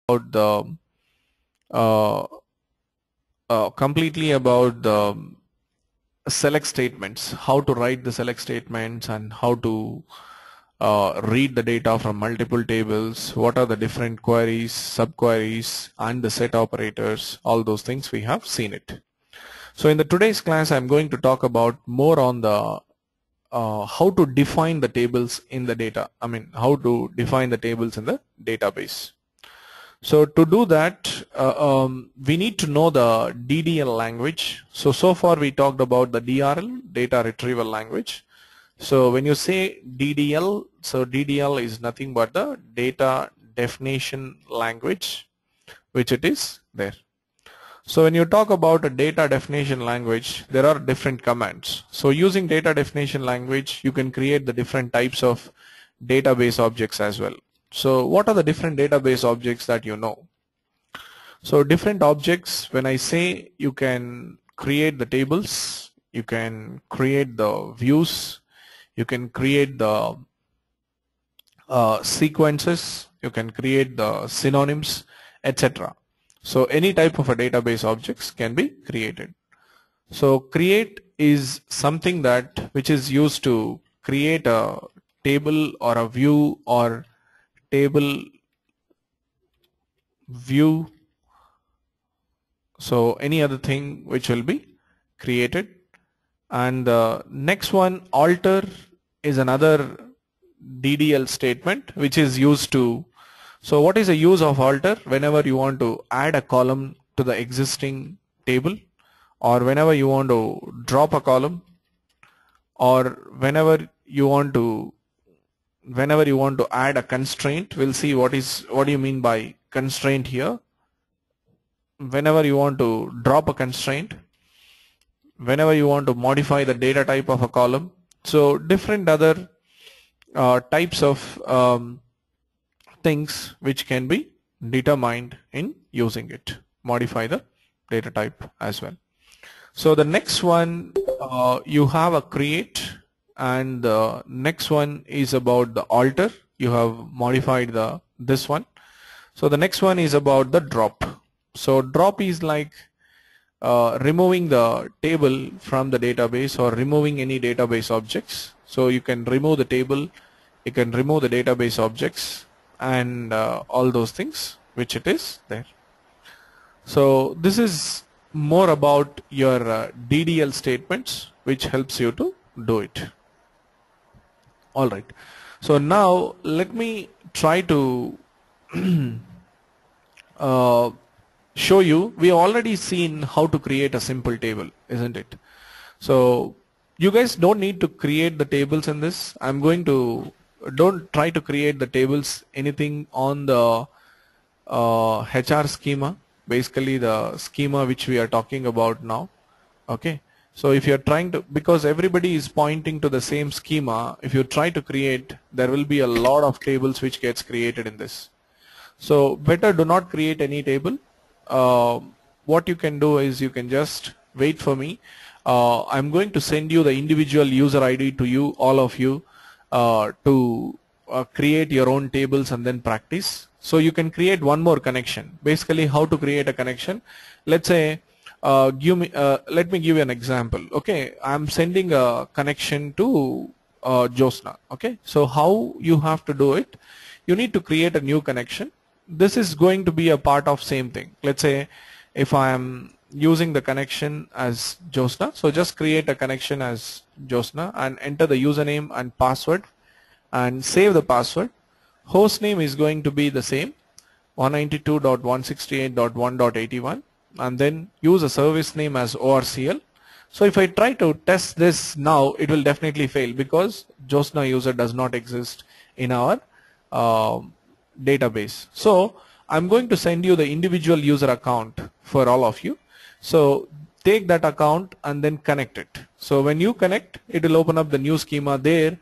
the uh, completely about the select statements, how to write the select statements and how to read the data from multiple tables, what are the different queries, subqueries and the set operators, all those things we have seen it. So in the today's class I'm going to talk about more on the how to define the tables in the data, how to define the tables in the database. So to do that, we need to know the DDL language. So far we talked about the DRL, data retrieval language. So when you say DDL, so DDL is nothing but the data definition language, which it is there. So when you talk about a data definition language, there are different commands. So using data definition language, you can create the different types of database objects as well. So what are the different database objects that you know? So different objects, when I say you can create the tables, you can create the views, you can create the sequences, you can create the synonyms, etc. So any type of a database objects can be created. So create is something that which is used to create a table or a view or table view, so any other thing which will be created. And the next one, alter, is another DDL statement which is used to, so what is the use of alter? Whenever you want to add a column to the existing table, or whenever you want to drop a column, or whenever you want to add a constraint. We'll see what do you mean by constraint here. Whenever you want to drop a constraint, whenever you want to modify the data type of a column. So different other types of things which can be determined in using it. Modify the data type as well. So the next one, you have a create, and the next one is about the alter. You have modified this one. So the next one is about the drop. So drop is like removing the table from the database or removing any database objects. So you can remove the table, you can remove the database objects and all those things which it is there. So this is more about your DDL statements which helps you to do it. Alright, so now let me try to show you. We already seen how to create a simple table, isn't it? So you guys don't need to create the tables in this. Don't try to create the tables anything on the HR schema, basically the schema which we are talking about now. Okay. So if you're trying to, because everybody is pointing to the same schema, if you try to create, there will be a lot of tables which gets created in this. So better do not create any table. What you can do is you can just wait for me. I'm going to send you the individual user ID to you, all of you, to create your own tables and then practice. So you can create one more connection. Basically how to create a connection. Let's say let me give you an example. Okay, I'm sending a connection to Josna. Okay, so how you have to do it? You need to create a new connection. This is going to be a part of same thing. Let's say if I am using the connection as Josna, so just create a connection as Josna and enter the username and password and save the password. Host name is going to be the same, 192.168.1.81, and then use a service name as ORCL. So if I try to test this now, it will definitely fail because Josna user does not exist in our database. So I'm going to send you the individual user account for all of you. So take that account and then connect it. So when you connect, it will open up the new schema. There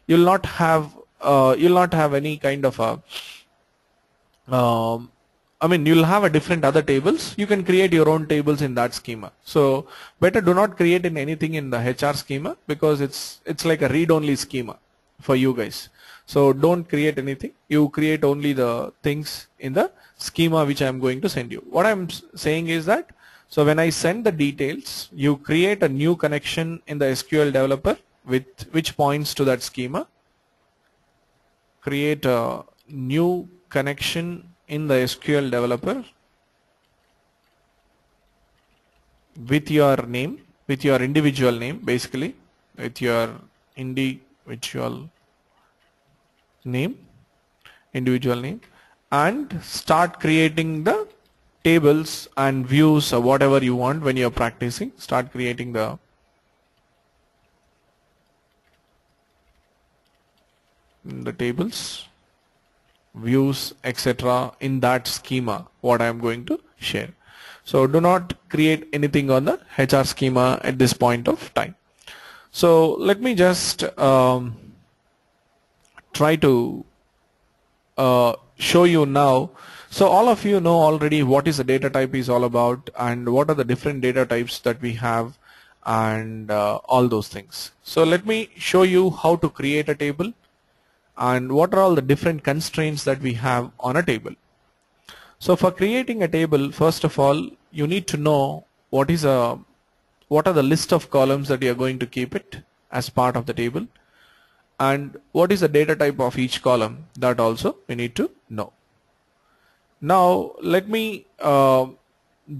you'll not have any kind of a you'll have a different other tables. You can create your own tables in that schema. So better do not create anything in the HR schema because it's like a read-only schema for you guys. So don't create anything. You create only the things in the schema which I am going to send you. What I'm saying is that, so when I send the details, you create a new connection in the SQL developer with which points to that schema. Create a new connection in the SQL developer with your name, with your individual name, basically with your individual name, and start creating the tables and views or whatever you want when you're practicing. Start creating the tables, views, etc. in that schema what I am going to share. So do not create anything on the HR schema at this point of time. So let me just try to show you now. So all of you know already what is a data type is all about and what are the different data types that we have and all those things. So let me show you how to create a table and what are all the different constraints that we have on a table. So for creating a table, first of all, you need to know what are the list of columns that you are going to keep it as part of the table, and what is the data type of each column, that also we need to know. Now let me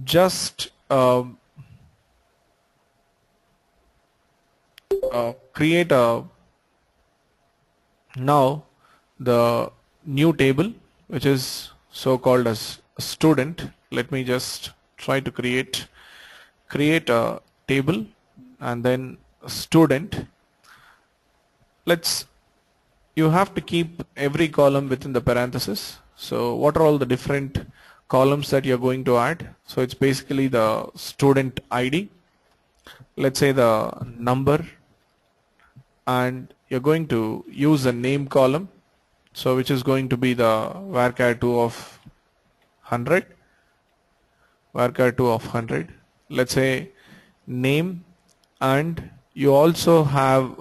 just create now the new table which is so called as student. Let me just try to create a table and then student. You have to keep every column within the parenthesis. So what are all the different columns that you're going to add? So it's basically the student ID, let's say the number, and you're going to use a name column, so which is going to be the varchar2 of 100, varchar2 of 100, let's say name, and you also have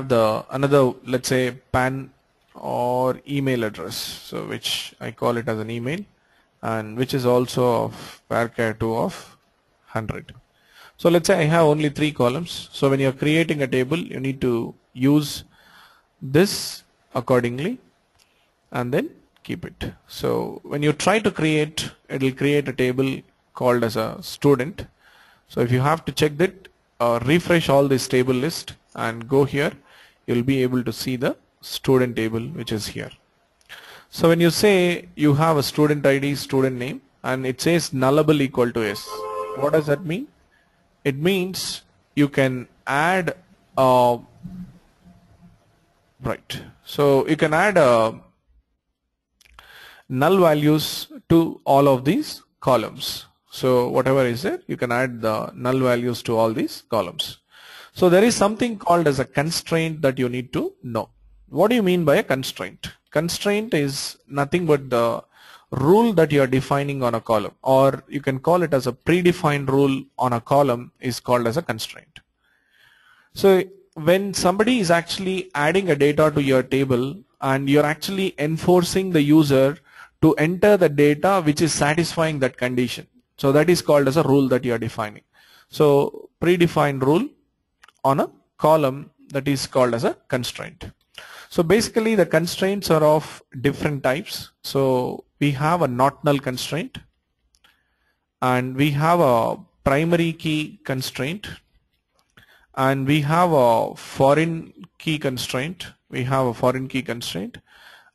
the another, let's say PAN or email address, so which I call it as an email, and which is also of varchar2 of 100. So let's say I have only 3 columns. So when you're creating a table, you need to use this accordingly and then keep it. So when you try to create, it will create a table called as a student. So if you have to check that, refresh all this table list and go here, you'll be able to see the student table which is here. So when you say you have a student ID, student name, and it says nullable equal to S, what does that mean? It means you can add right. So you can add null values to all of these columns. So whatever is there, you can add the null values to all these columns. So there is something called as a constraint that you need to know. What do you mean by a constraint? Constraint is nothing but the rule that you are defining on a column, or you can call it as a predefined rule on a column, is called as a constraint. So when somebody is actually adding a data to your table and you're actually enforcing the user to enter the data which is satisfying that condition, so that is called as a rule that you are defining. So predefined rule on a column, that is called as a constraint. So basically the constraints are of different types. So we have a not null constraint, and we have a primary key constraint, and we have a foreign key constraint.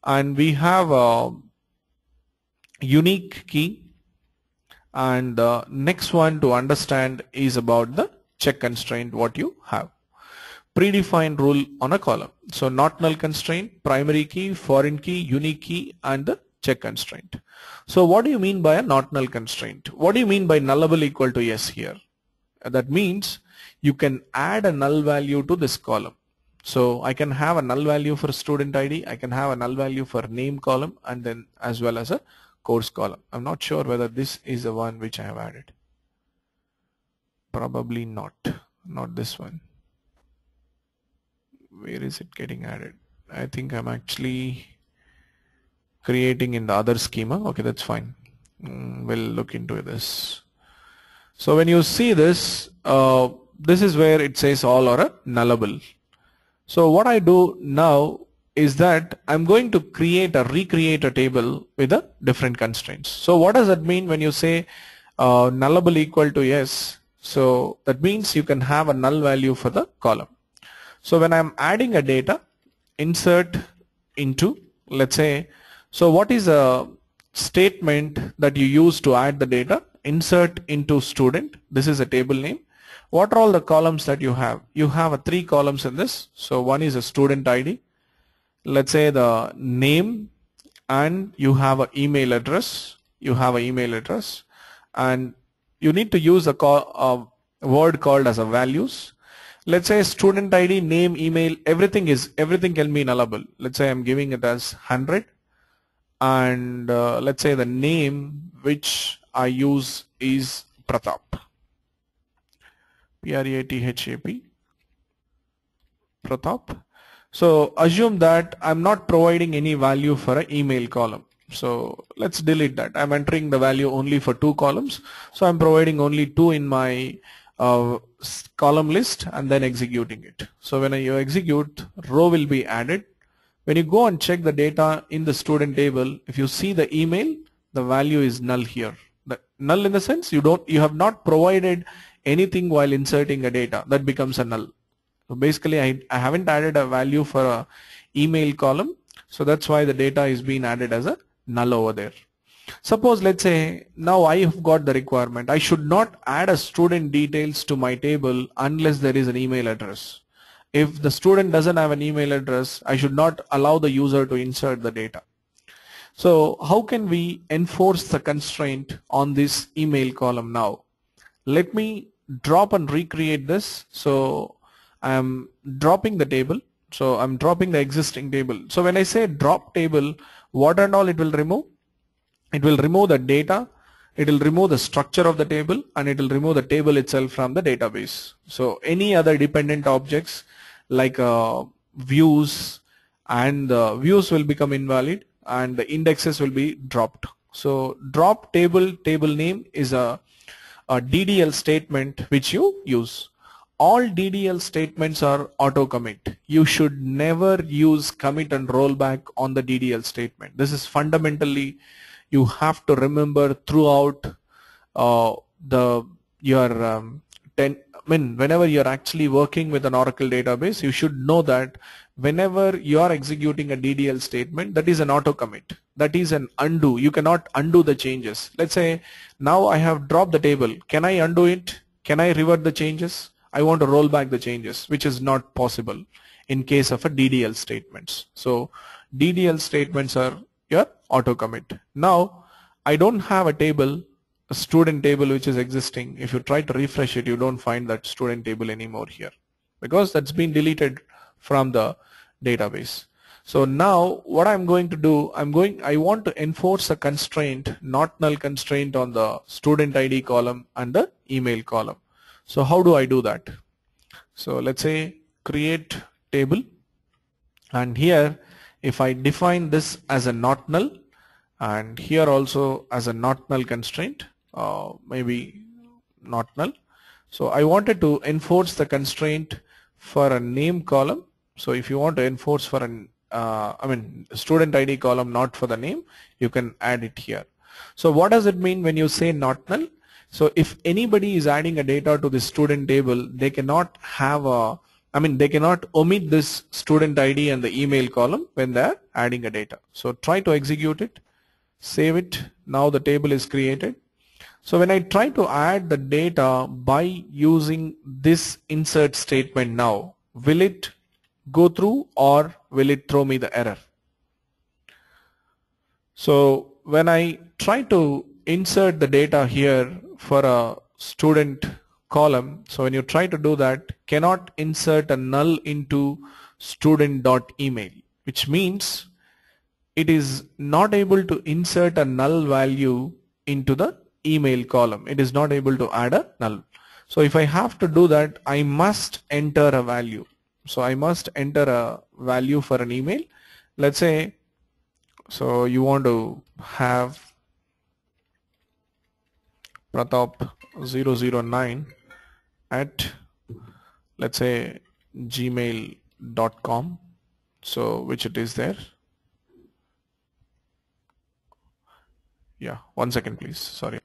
And we have a unique key, and the next one to understand is about the check constraint what you have. Predefined rule on a column. So not null constraint, primary key, foreign key, unique key, and the check constraint. So what do you mean by a not null constraint? What do you mean by nullable equal to yes here? That means you can add a null value to this column. So I can have a null value for student ID, I can have a null value for name column, and then as well as a course column. I'm not sure whether this is the one which I have added. Probably not this one. where is it getting added? I think I'm actually creating in the other schema. Okay, that's fine. We'll look into this. So when you see this, this is where it says all or a nullable. So what I do now is that I'm going to recreate a table with a different constraints. So what does that mean when you say nullable equal to yes? So that means you can have a null value for the column. So when I'm adding a data, insert into, let's say, so what is a statement that you use to add the data? Insert into student. This is a table name. What are all the columns that you have? You have 3 columns in this. So one is a student ID. Let's say the name, and you have an email address. And you need to use a word called as a values. Let's say student ID, name, email, everything can be nullable. Let's say I'm giving it as 100, and let's say the name which I use is Pratap. P-R-A-T-H-A-P, Pratap. So assume that I'm not providing any value for an email column. So let's delete that. I'm entering the value only for 2 columns. So I'm providing only 2 in my column list and then executing it. So when you execute, row will be added. When you go and check the data in the student table, if you see the email, the value is null here. The null in the sense you have not provided anything while inserting a data, that becomes a null. So basically I haven't added a value for a email column, so that's why the data is being added as a null over there. Suppose let's say now I have got the requirement, I should not add a student details to my table unless there is an email address. If the student doesn't have an email address, I should not allow the user to insert the data. So how can we enforce the constraint on this email column now? Let me drop and recreate this. So I'm dropping the table. So I'm dropping the existing table. So when I say drop table, what and all it will remove? It will remove the data, it will remove the structure of the table, and it will remove the table itself from the database. So any other dependent objects like views, and the views will become invalid and the indexes will be dropped. So drop table name is a DDL statement which you use. All DDL statements are autocommit. You should never use commit and rollback on the DDL statement. This is fundamentally you have to remember throughout whenever you're actually working with an Oracle database, you should know that whenever you are executing a DDL statement, that is an autocommit. That is an undo. You cannot undo the changes. Let's say now I have dropped the table. Can I undo it? Can I revert the changes? I want to roll back the changes, which is not possible in case of a DDL statements. So DDL statements are your autocommit. Now I don't have a table, a student table which is existing. If you try to refresh it, you don't find that student table anymore here because that's been deleted from the database. So now what I'm going to do, I want to enforce a constraint, not null constraint, on the student ID column and the email column. So how do I do that? So let's say create table, and here if I define this as a not null and here also as a not null constraint, maybe not null. So I wanted to enforce the constraint for a name column. So if you want to enforce for an student ID column, not for the name, you can add it here. So what does it mean when you say not null? So if anybody is adding a data to the student table, they cannot have they cannot omit this student ID and the email column when they are adding a data. So try to execute it, save it. Now the table is created. So when I try to add the data by using this insert statement now, will it go through or will it throw me the error? So when I try to insert the data here for a student column, so when you try to do that, cannot insert a null into student.email, which means it is not able to insert a null value into the email column. It is not able to add a null. So if I have to do that, I must enter a value. So I must enter a value for an email. Let's say, so you want to have Pratap009 at, let's say, gmail.com. So which it is there. Yeah, 1 second please, sorry.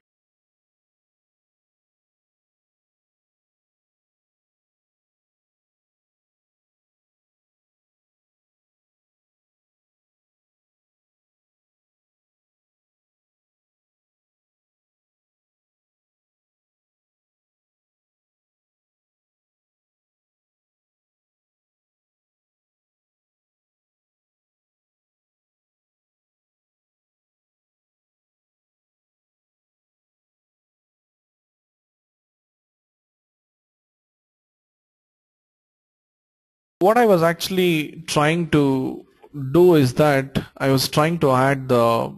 What I was actually trying to do is that I was trying to add a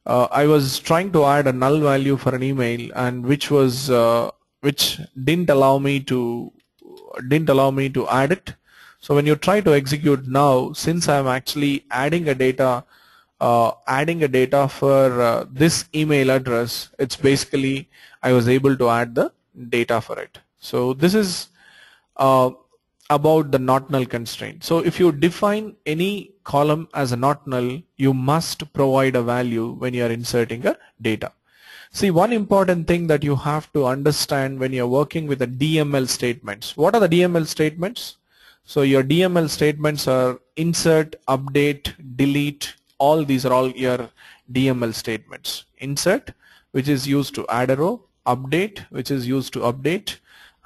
null value for an email, and which didn't allow me to add it. So when you try to execute now, since I'm actually adding a data for this email address, it's basically I was able to add the data for it. So this is uh, about the not null constraint. So if you define any column as a not null, you must provide a value when you are inserting a data. See, one important thing that you have to understand when you're working with the DML statements. What are the DML statements? So your DML statements are insert, update, delete. All these are all your DML statements. Insert, which is used to add a row, update, which is used to update,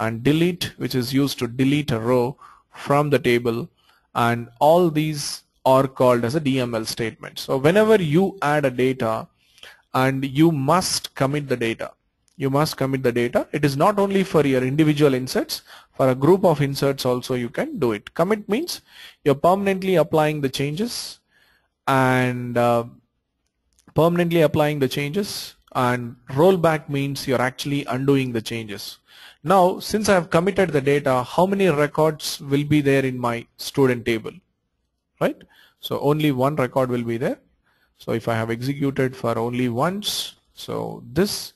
and delete, which is used to delete a row from the table, and all these are called as a DML statement. So whenever you add a data, and you must commit the data. You must commit the data. It is not only for your individual inserts, for a group of inserts also you can do it. Commit means you're permanently applying the changes, and rollback means you're actually undoing the changes. Now, since I have committed the data, how many records will be there in my student table, right? So only one record will be there. So if I have executed for only once, so this,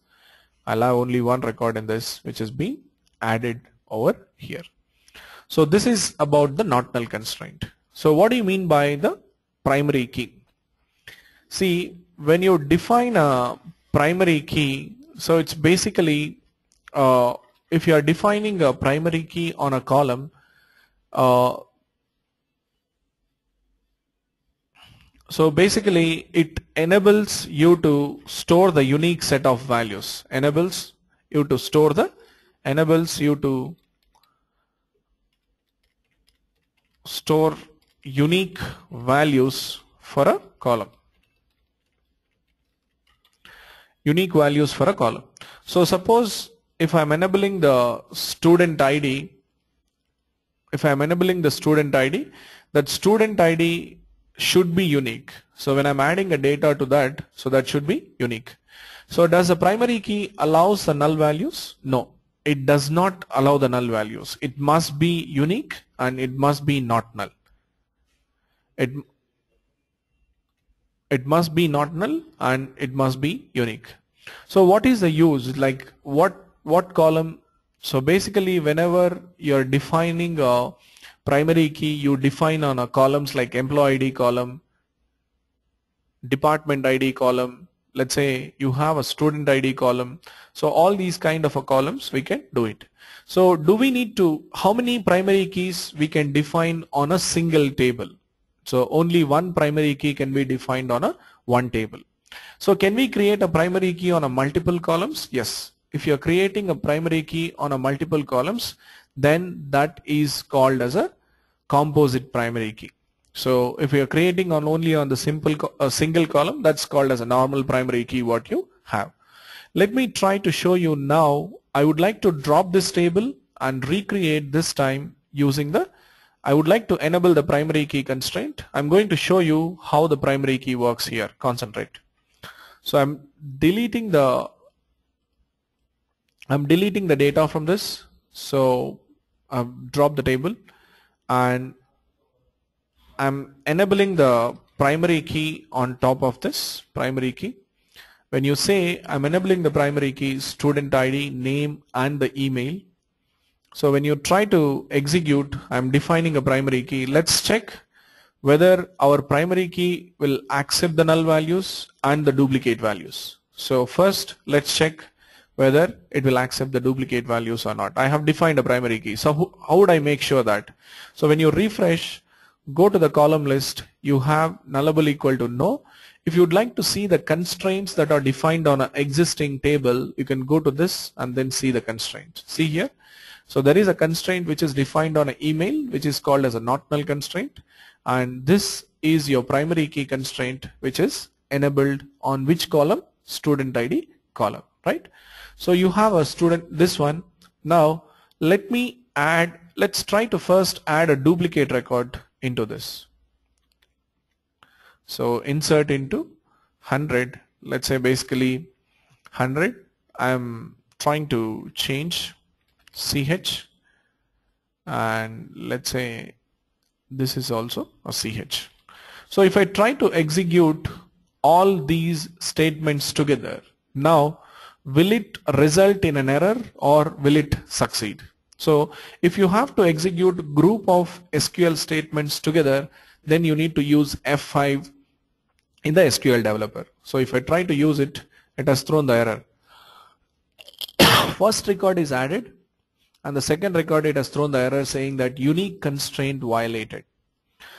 I'll have only one record in this, which is being added over here. So this is about the not null constraint. So what do you mean by the primary key? See, when you define a primary key, so it's basically if you are defining a primary key on a column, so basically it enables you to store the unique set of values, enables you to store unique values for a column. Unique values for a column. So suppose if I'm enabling the student ID, that student ID should be unique. So when I'm adding a data to that, so that should be unique. So does the primary key allows the null values? No, it does not allow the null values. It must be unique and it must be not null. It must be not null and it must be unique. So what is the use? Like what column? So basically whenever you're defining a primary key, you define on a columns like employee ID column, department ID column, let's say you have a student ID column. So all these kind of a columns we can do it. So do we need to, how many primary keys we can define on a single table? So only one primary key can be defined on a one table. So can we create a primary key on a multiple columns? Yes. If you're creating a primary key on a multiple columns, then that is called as a composite primary key. So if you're creating only on the single column, that's called as a normal primary key what you have. Let me try to show you now. I would like to drop this table and recreate this time using I would like to enable the primary key constraint. I'm going to show you how the primary key works here. Concentrate. So I'm deleting the data from this. So I've dropped the table and I'm enabling the primary key on top of this primary key. When you say I'm enabling the primary key, student ID, name and the email. So when you try to execute, I'm defining a primary key. Let's check whether our primary key will accept the null values and the duplicate values. So first let's check whether it will accept the duplicate values or not. I have defined a primary key. So how would I make sure that? So when you refresh, go to the column list, you have nullable equal to no. If you would like to see the constraints that are defined on an existing table, you can go to this and then see the constraints. See here. So there is a constraint which is defined on an email, which is called as a not null constraint, and this is your primary key constraint, which is enabled on which column? Student ID column, right? So you have a student, this one. Now let's try to first add a duplicate record into this. So insert into 100, let's say basically 100. I'm trying to change CH, and let's say this is also a CH. So if I try to execute all these statements together, now will it result in an error or will it succeed? So if you have to execute group of SQL statements together, then you need to use F5 in the SQL developer. So if I try to use it, it has thrown the error. First record is added, and the second record it has thrown the error saying that unique constraint violated.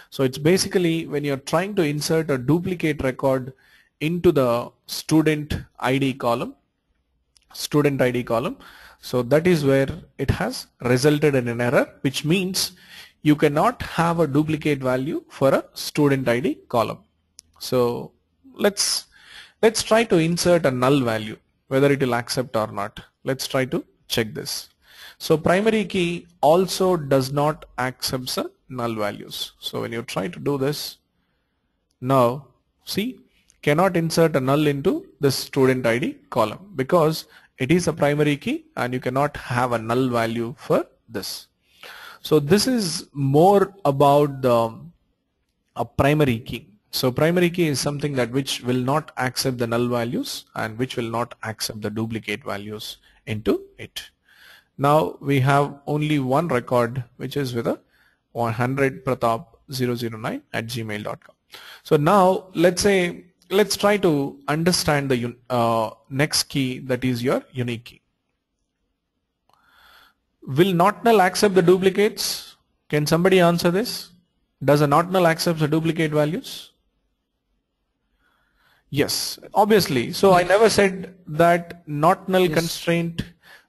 So it's basically when you're trying to insert a duplicate record into the student ID column, so that is where it has resulted in an error, which means you cannot have a duplicate value for a student ID column. So let's try to insert a null value, whether it will accept or not. Let's try to check this. So primary key also does not accept the null values. So when you try to do this, now see, cannot insert a null into the student ID column because it is a primary key and you cannot have a null value for this. So this is more about a primary key. So primary key is something that which will not accept the null values and which will not accept the duplicate values into it. Now we have only one record, which is with a 100 pratap009 at gmail.com. So now let's try to understand the next key, that is your unique key. Will not null accept the duplicates? Can somebody answer this? Does a not null accept the duplicate values? Yes, obviously. So I never said that not null constraint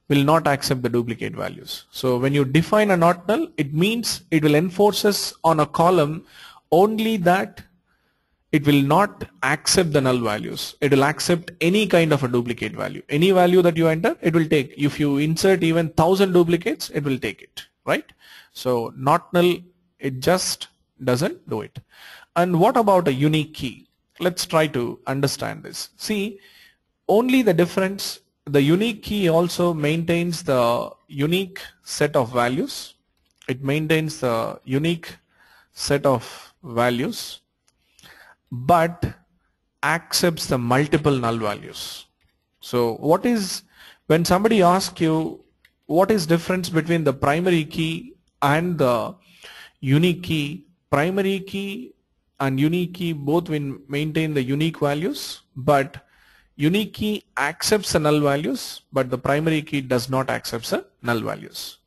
will not accept the duplicate values. So when you define a not null, it means it will enforce us on a column only that it will not accept the null values. It will accept any kind of a duplicate value. Any value that you enter, it will take. If you insert even 1000 duplicates, it will take it, right? So not null, it just doesn't do it. And what about a unique key? Let's try to understand this. See, only the difference, the unique key also maintains the unique set of values. It maintains the unique set of values, but accepts the multiple null values. So what is, when somebody asks you what is difference between the primary key and the unique key, primary key and unique key both will maintain the unique values, but unique key accepts the null values, but the primary key does not accept the null values.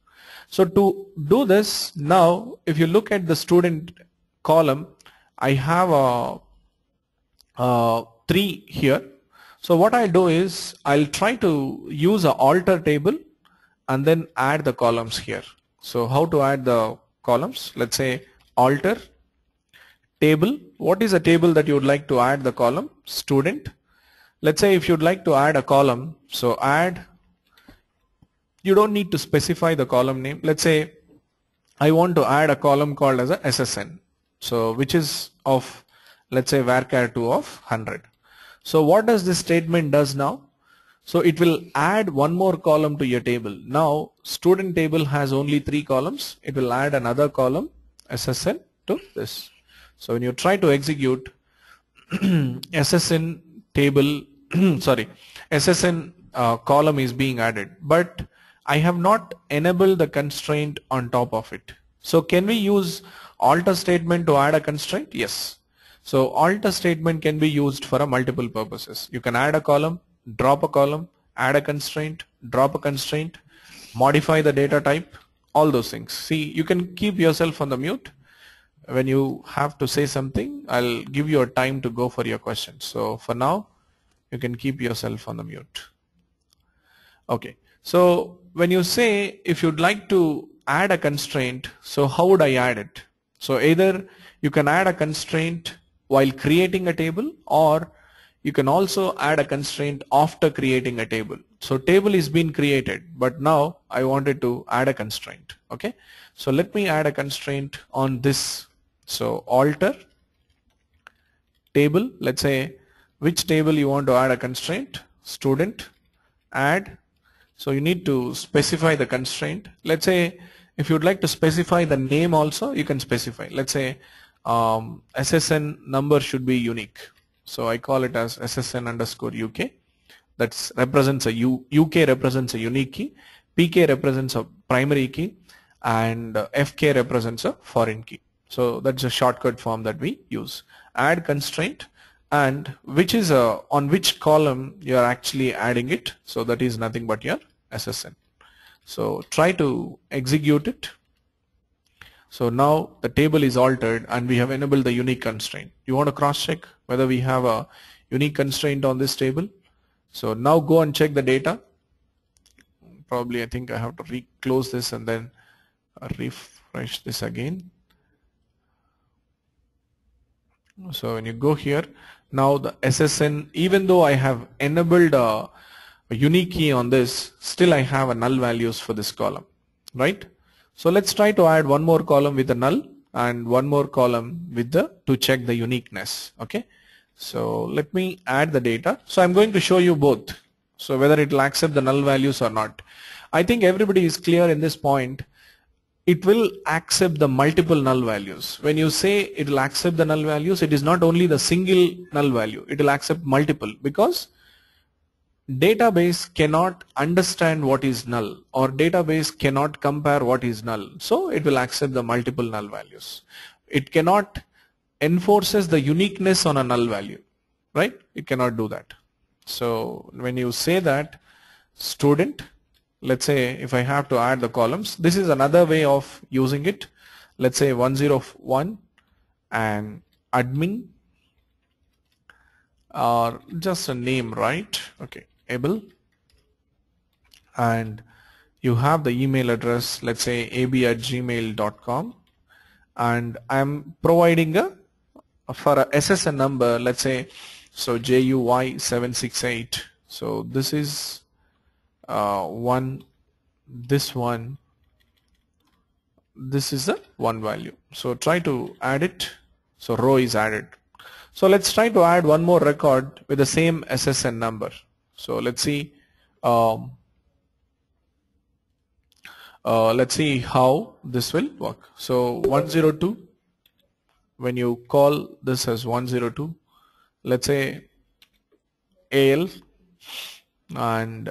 So to do this, now if you look at the student column, I have a 3 here. So what I'll do is I'll try to use a alter table and then add the columns here. So how to add the columns? Let's say alter table. What is a table that you would like to add the column? Student. Let's say if you'd like to add a column, so add, you don't need to specify the column name. Let's say I want to add a column called as a SSN, so which is of, let's say varchar2 of 100. So what does this statement does now? So it will add one more column to your table. Now student table has only 3 columns. It will add another column SSN to this. So when you try to execute SSN table, sorry, SSN column is being added, but I have not enabled the constraint on top of it. So can we use alter statement to add a constraint? Yes. So alter statement can be used for a multiple purposes. You can add a column, drop a column, add a constraint, drop a constraint, modify the data type, all those things. See, you can keep yourself on the mute. When you have to say something, I'll give you a time to go for your questions. So for now, you can keep yourself on the mute. Okay. So when you say if you'd like to add a constraint, so how would I add it? So either you can add a constraint while creating a table, or you can also add a constraint after creating a table. So table is being created, but now I wanted to add a constraint. Okay. So let me add a constraint on this. So alter table, let's say which table you want to add a constraint, student, add. So you need to specify the constraint. Let's say if you'd like to specify the name also, you can specify. Let's say SSN number should be unique. So I call it as SSN underscore UK. That represents a UK represents a unique key, PK represents a primary key, and FK represents a foreign key. So that's a shortcut form that we use. Add constraint, and which is on which column you are actually adding it. So that is nothing but your SSN. So try to execute it. So now the table is altered and we have enabled the unique constraint. You want to cross check whether we have a unique constraint on this table. So now go and check the data. Probably I think I have to close this and then refresh this again. So when you go here, now the SSN, even though I have enabled a unique key on this, still I have a null values for this column, right? So let's try to add one more column with a null and one more column with the to check the uniqueness. Okay. So let me add the data. So I'm going to show you both. So whether it will accept the null values or not. I think everybody is clear in this point. It will accept the multiple null values. When you say it will accept the null values, it is not only the single null value, it will accept multiple, because database cannot understand what is null, or database cannot compare what is null. So it will accept the multiple null values. It cannot enforces the uniqueness on a null value, right? It cannot do that. So when you say that student, let's say if I have to add the columns, this is another way of using it. Let's say 101 and admin, or just a name, right? Okay, able, and you have the email address, let's say ab@gmail.com, and I'm providing for a SSN number, let's say so JUY768. So this is this is a one value. So try to add it. So row is added. So let's try to add one more record with the same SSN number. So let's see how this will work. So 102, when you call this as 102, let's say AL and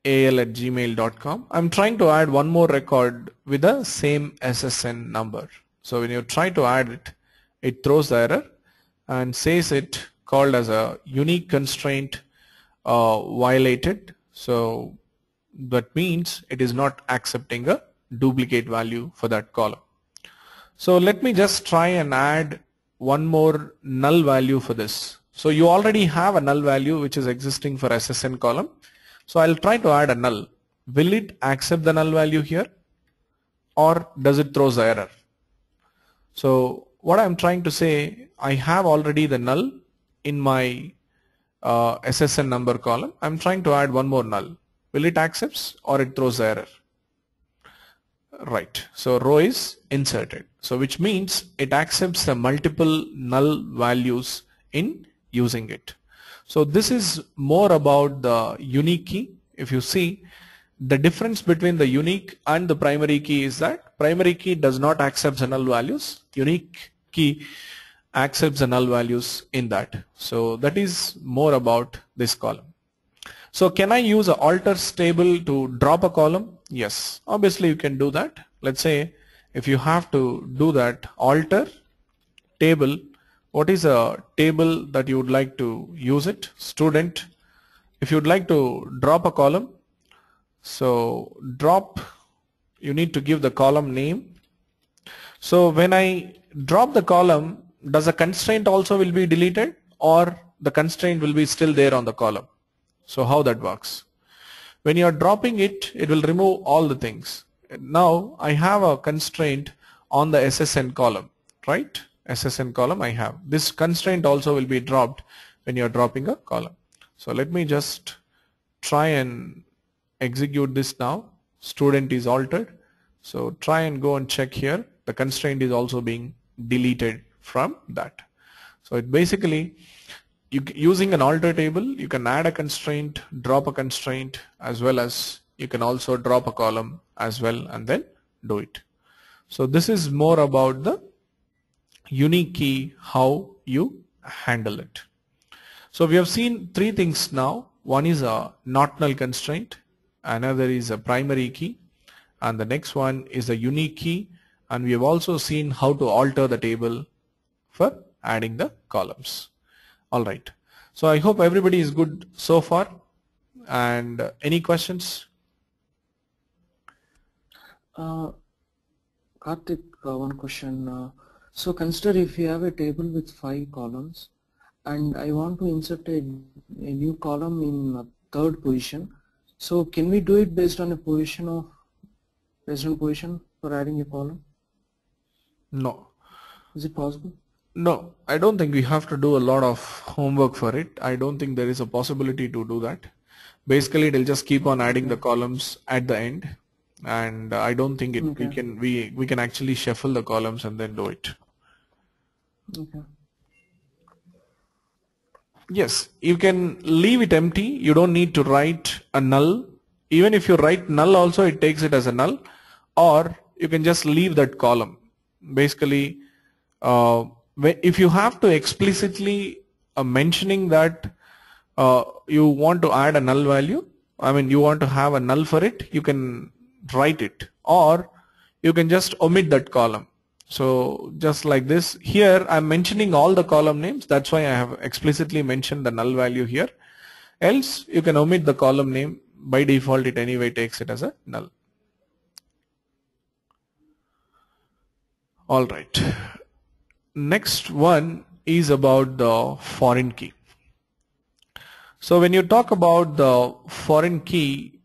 al@gmail.com. I'm trying to add one more record with the same SSN number. So when you try to add it, it throws the error and says it called as a unique constraint violated. So that means it is not accepting a duplicate value for that column. So let me just try and add one more null value for this. So you already have a null value which is existing for SSN column. So I'll try to add a null. Will it accept the null value here, or does it throw the error? So what I'm trying to say, I have already the null in my SSN number column. I'm trying to add one more null. Will it accepts or it throws the error? Right. So row is inserted. So which means it accepts the multiple null values in using it. So this is more about the unique key. If you see, the difference between the unique and the primary key is that primary key does not accept the null values. Unique key accepts the null values in that. So that is more about this column. So can I use an alters table to drop a column? Yes, obviously you can do that. Let's say if you have to do that, alter table, what is a table that you would like to use it? Student. If you would like to drop a column, so drop, you need to give the column name. So when I drop the column, does the constraint also will be deleted, or the constraint will be still there on the column? So how that works? When you are dropping it, it will remove all the things. Now I have a constraint on the SSN column, right? SSN column I have. This constraint also will be dropped when you are dropping a column. So let me just try and execute this now. Student is altered. So try and go and check here. The constraint is also being deleted from that. So it basically, using an alter table, you can add a constraint, drop a constraint, as well as you can also drop a column as well and then do it. So this is more about the unique key, how you handle it. So we have seen three things now. One is a not null constraint, another is a primary key, and the next one is a unique key, and we have also seen how to alter the table for adding the columns. Alright, so I hope everybody is good so far, and any questions? Karthik, one question. So consider if you have a table with 5 columns and I want to insert a new column in third position. So can we do it based on position for adding a column? No. Is it possible? No, I don't think we have to do a lot of homework for it. I don't think there is a possibility to do that. Basically, it will just keep on adding the columns at the end, and I don't think we can actually shuffle the columns and then do it. Okay. Yes, you can leave it empty. You don't need to write a null. Even if you write null also, it takes it as a null, or you can just leave that column. Basically, if you have to explicitly mentioning that you want to add a null value, I mean you want to have a null for it, you can write it, or you can just omit that column. So just like this, here I'm mentioning all the column names, that's why I have explicitly mentioned the null value here. Else you can omit the column name. By default it anyway takes it as a null. Alright, next one is about the foreign key. So when you talk about the foreign key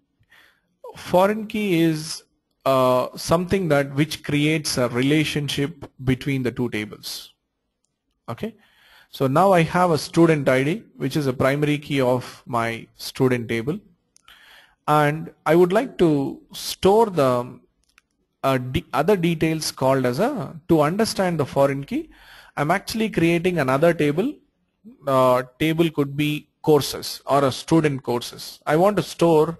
is something that which creates a relationship between the two tables. Okay, so now I have a student ID which is a primary key of my student table, and I would like to store the other details called as to understand the foreign key. I'm actually creating another table. Table could be courses or a student courses. I want to store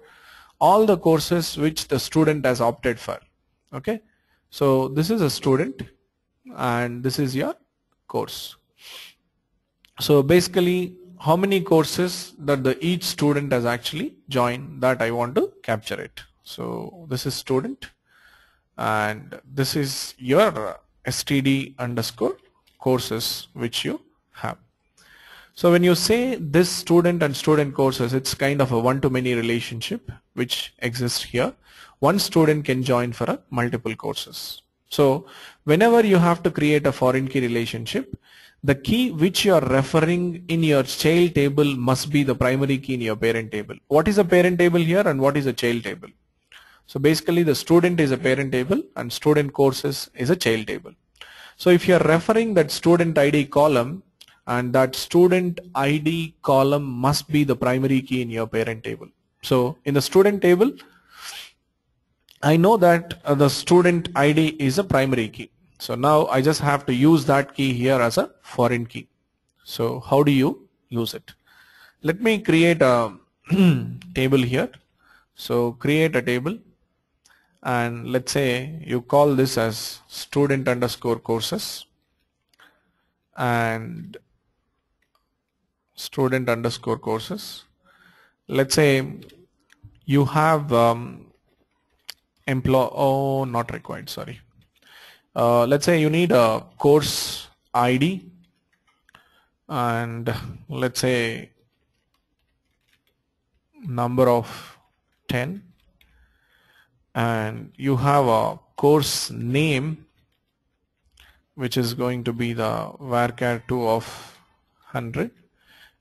all the courses which the student has opted for. Okay, so this is a student and this is your course. So basically how many courses that each student has actually joined, that I want to capture it. So this is student and this is your std underscore courses which you have. So when you say this student and student courses, it's kind of a one-to-many relationship which exists here. One student can join for multiple courses. So whenever you have to create a foreign key relationship, the key which you are referring in your child table must be the primary key in your parent table. What is a parent table here and what is a child table? So basically the student is a parent table and student courses is a child table. So if you are referring that student ID column, and that student ID column must be the primary key in your parent table. So in the student table, I know that the student ID is a primary key. So now I just have to use that key here as a foreign key. So how do you use it? Let me create a table here. So create a table, and let's say you call this as student underscore courses and student underscore courses. Let's say you have not required, sorry. Let's say you need a course ID, and let's say number of 10, and you have a course name which is going to be the varchar2 of 100.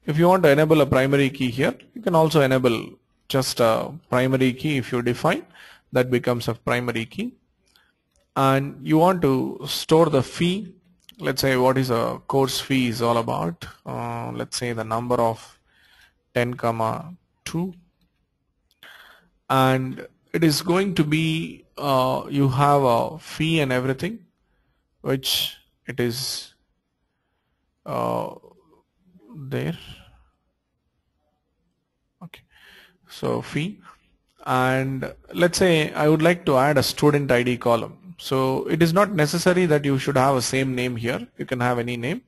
If you want to enable a primary key here, you can also enable just a primary key. If you define, that becomes a primary key. And you want to store the fee. Let's say what is a course fee is all about. Let's say the number of 10,2, and it is going to be you have a fee and everything, which it is there. Okay, so fee, and let's say I would like to add a student ID column. So it is not necessary that you should have a same name here. You can have any name,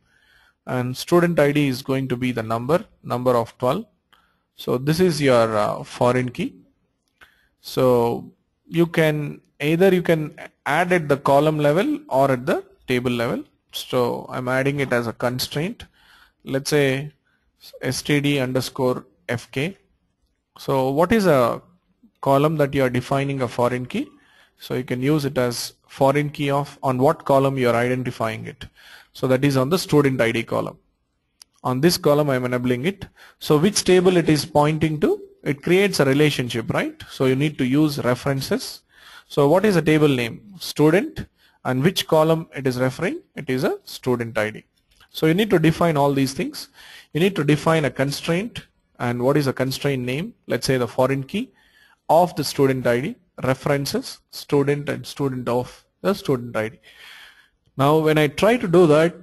and student ID is going to be the number of 12. So this is your foreign key. So you can either add at the column level or at the table level. So I'm adding it as a constraint. Let's say std underscore fk. So what is a column that you are defining a foreign key? So you can use it as foreign key of on what column you are identifying it. So that is on the student ID column. On this column I am enabling it. So which table it is pointing to? It creates a relationship, right? So you need to use references. So what is a table name? Student. And which column it is referring? It is a student ID. So you need to define all these things. You need to define a constraint, and what is a constraint name? Let's say the foreign key of the student ID, references, student, and student of the student ID. Now when I try to do that,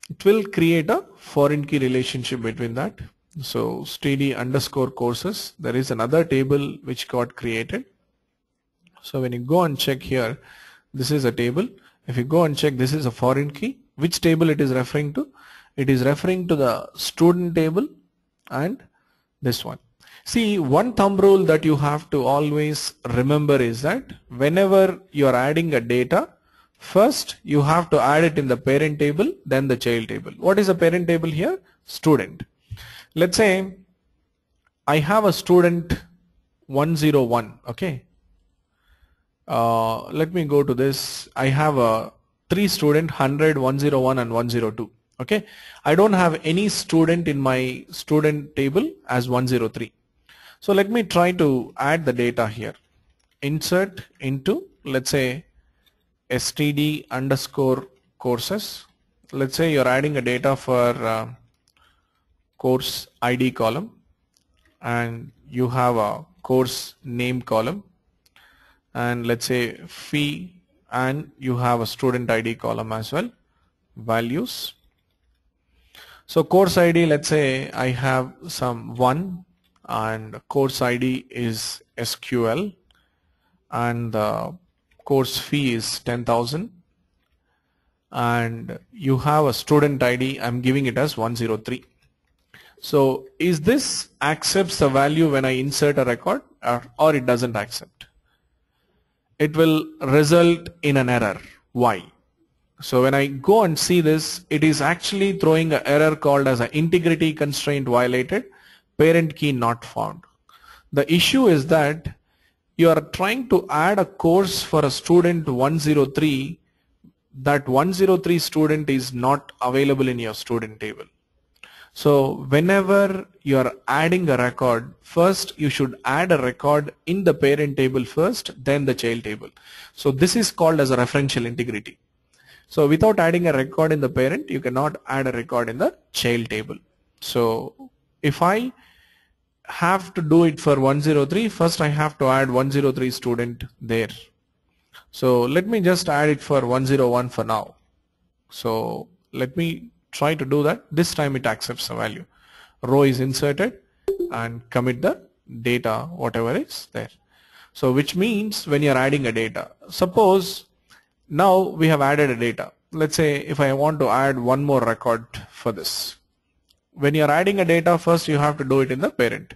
it will create a foreign key relationship between that. So std underscore courses, there is another table which got created. So when you go and check here, this is a table. If you go and check, this is a foreign key. Which table it is referring to? It is referring to the student table and this one. See, one thumb rule that you have to always remember is that whenever you are adding a data, first you have to add it in the parent table, then the child table. What is the parent table here? Student. Let's say I have a student 101. Okay. Let me go to this. I have a 3 student 100, 101 and 102. Okay. I don't have any student in my student table as 103. So let me try to add the data here. Insert into, let's say, std underscore courses. Let's say you're adding a data for course ID column, and you have a course name column, and let's say fee, and you have a student ID column as well, values. So course ID, let's say I have some 1, and course ID is SQL, and the course fee is 10,000, and you have a student ID, I'm giving it as 103. So is this accepts the value when I insert a record, or it doesn't accept? It will result in an error. Why? So when I go and see this, it is actually throwing an error called as an integrity constraint violated, parent key not found. The issue is that you are trying to add a course for a student 103. That 103 student is not available in your student table. So whenever you are adding a record, first you should add a record in the parent table first, then the child table. So this is called as a referential integrity. So without adding a record in the parent, you cannot add a record in the child table. So if I have to do it for 103, first I have to add 103 student there. So let me just add it for 101 for now. So let me try to do that. This time it accepts the value. Row is inserted and commit the data, whatever is there. So which means when you're adding a data, suppose now we have added a data. Let's say if I want to add one more record for this. When you're adding a data, first you have to do it in the parent.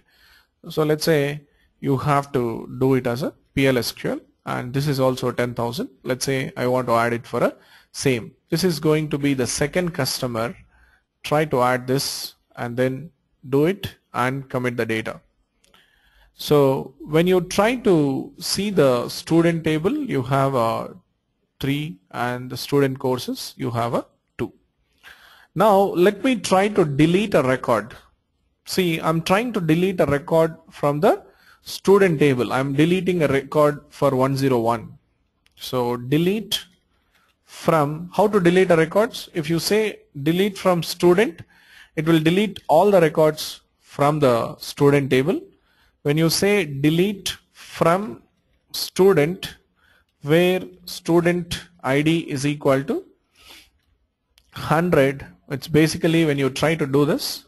So let's say you have to do it as a PLSQL, and this is also 10,000. Let's say I want to add it for a same. This is going to be the second customer. Try to add this and then do it and commit the data. So when you try to see the student table, you have a 3, and the student courses you have a 2. Now let me try to delete a record. See, I'm trying to delete a record from the student table. I'm deleting a record for 101. So delete from, how to delete a records? If you say delete from student, it will delete all the records from the student table. When you say delete from student, where student ID is equal to 100, it's basically when you try to do this,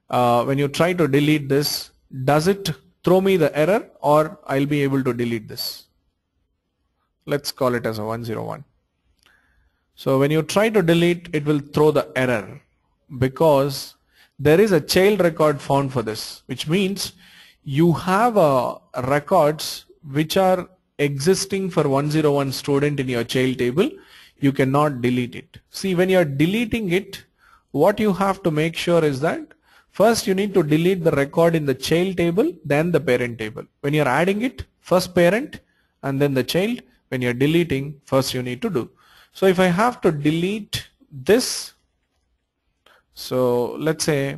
when you try to delete this, does it throw me the error or I'll be able to delete this? Let's call it as a 101. So when you try to delete, it will throw the error because there is a child record found for this, which means you have records which are existing for 101 student in your child table. You cannot delete it. See, when you are deleting it, what you have to make sure is that first you need to delete the record in the child table, then the parent table. When you are adding it, first parent and then the child. When you are deleting, first you need to do. So if I have to delete this, so let's say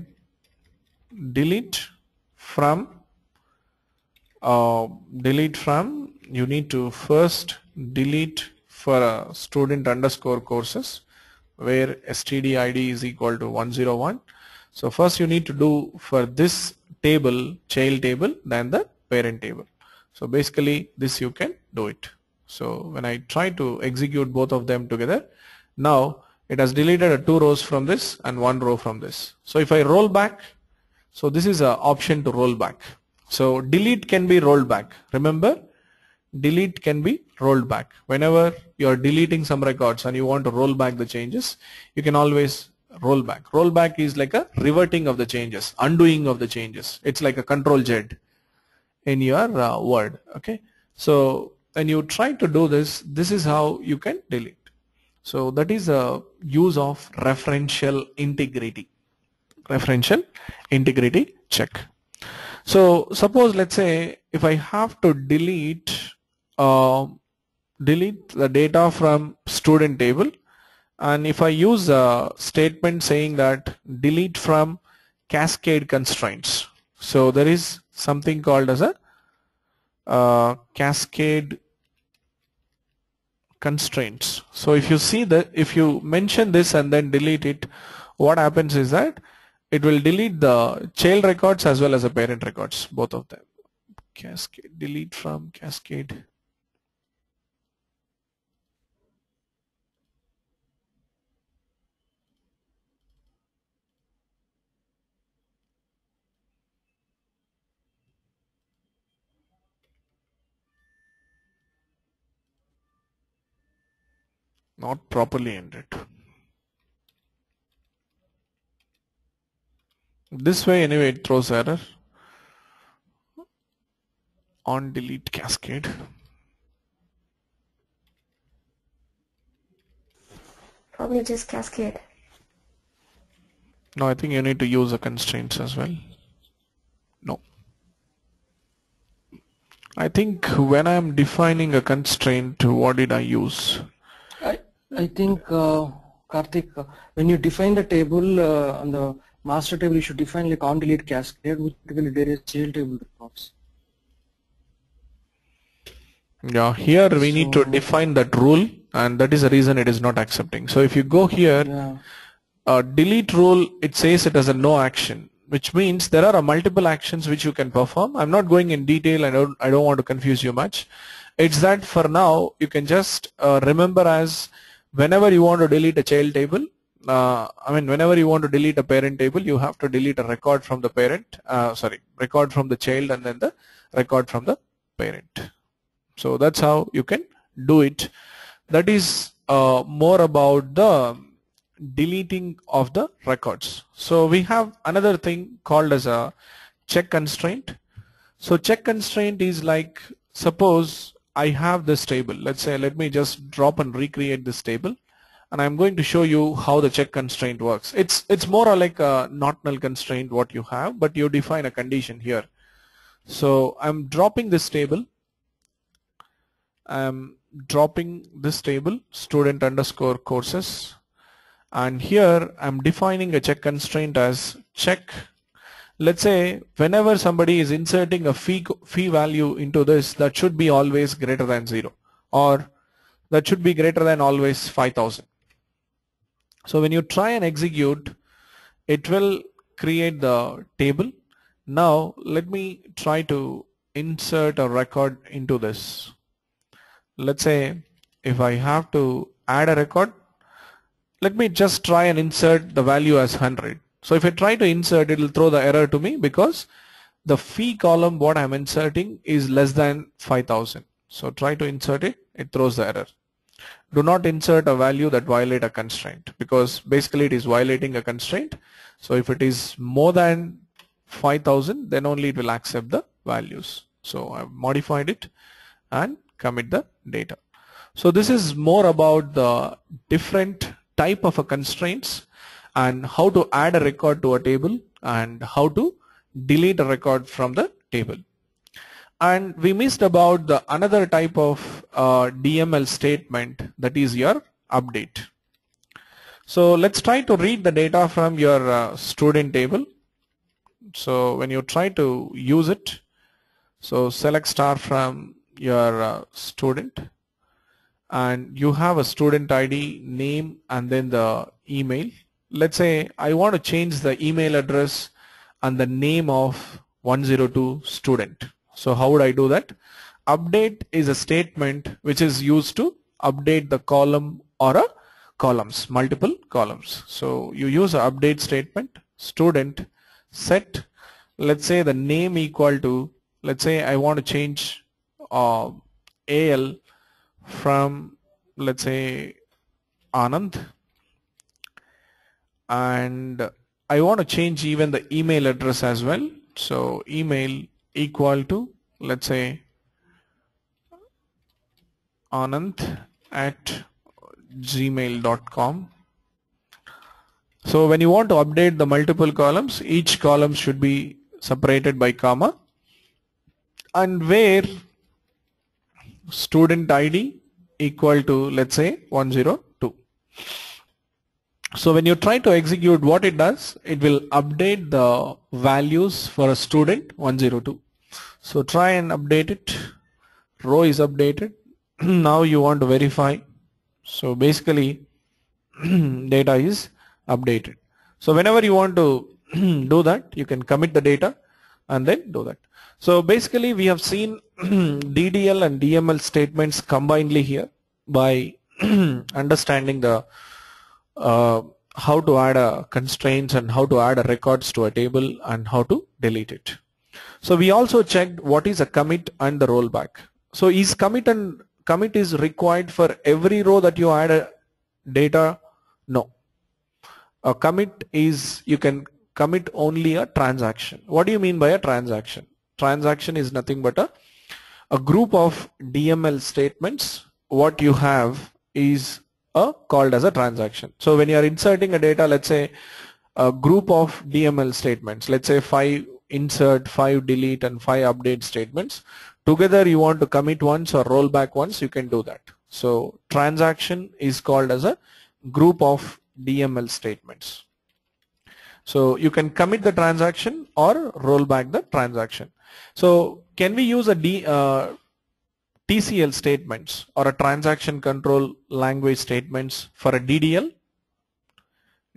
delete from, you need to first delete for a student underscore courses where std ID is equal to 101. So first you need to do for this table, child table, then the parent table. So basically this you can do it. So when I try to execute both of them together, now it has deleted 2 rows from this and 1 row from this. So if I roll back, so this is an option to roll back. So delete can be rolled back. Remember, delete can be rolled back. Whenever you are deleting some records and you want to roll back the changes, you can always roll back. Roll back is like a reverting of the changes, undoing of the changes. It's like a control Z in your Word. Okay. So when you try to do this, this is how you can delete. So that is a use of referential integrity. Referential integrity check. So suppose, let's say if I have to delete the data from student table, and if I use a statement saying that delete from cascade constraints. So there is something called as a cascade constraints. So if you see that, if you mention this and then delete it, what happens is that it will delete the child records as well as the parent records, both of them. Cascade, delete from cascade. Not properly ended. This way anyway it throws error. On delete cascade. Probably just cascade. No, I think you need to use the constraints as well. No. I think when I am defining a constraint, what did I use? I think Karthik, when you define the table on the master table, you should define like on delete cascade, which will there is child table records. Yeah, here we need to define that rule, and that is the reason it is not accepting. So if you go here, delete rule, it says it as a no action, which means there are multiple actions which you can perform. I'm not going in detail. I don't want to confuse you much. It's that for now you can just remember as whenever you want to delete a child table, I mean, whenever you want to delete a parent table, you have to delete a record from the parent, record from the child and then the record from the parent. So that's how you can do it. That is more about the deleting of the records. So we have another thing called as a check constraint. So check constraint is like, suppose I have this table. Let's say, let me just drop and recreate this table, and I'm going to show you how the check constraint works. It's more like a not null constraint what you have, but you define a condition here. So I'm dropping this table. I'm dropping this table, student underscore courses, and here I'm defining a check constraint as check. Let's say whenever somebody is inserting a fee value into this, that should be always greater than 0, or that should be greater than always 5,000. So when you try and execute, it will create the table. Now let me try to insert a record into this. Let's say if I have to add a record, let me just try and insert the value as 100. So if I try to insert, it will throw the error to me because the fee column what I'm inserting is less than 5,000. So try to insert it, it throws the error. Do not insert a value that violate a constraint, because basically it is violating a constraint. So if it is more than 5,000, then only it will accept the values. So I've modified it and commit the data. So this is more about the different type of a constraints and how to add a record to a table and how to delete a record from the table. And we missed about the another type of DML statement, that is your update. So let's try to read the data from your student table. So when you try to use it, so select star from your student, and you have a student ID, name, and then the email. Let's say I want to change the email address and the name of 102 student. So how would I do that? Update is a statement which is used to update the column or a columns, multiple columns. So you use an update statement, student, set, let's say the name equal to, let's say I want to change AL from, let's say, Anand, and I want to change even the email address as well. So email equal to, let's say, anand@gmail.com. So when you want to update the multiple columns, each column should be separated by comma, and where student ID equal to, let's say, 102. So when you try to execute, what it does, it will update the values for a student 102. So try and update it. Row is updated. Now you want to verify. So basically data is updated. So whenever you want to do that, you can commit the data and then do that. So basically we have seen DDL and DML statements combinedly here by understanding the how to add a constraints and how to add a records to a table and how to delete it. So we also checked what is a commit and the rollback. So is commit is required for every row that you add a data? No. A commit is, you can commit only a transaction. What do you mean by a transaction? Transaction is nothing but a group of DML statements. What you have is called as a transaction. So when you are inserting a data, let's say a group of DML statements, let's say 5 insert, 5 delete and 5 update statements, together you want to commit once or roll back once, you can do that. So transaction is called as a group of DML statements. So you can commit the transaction or roll back the transaction. So can we use a TCL statements or a transaction control language statements for a DDL,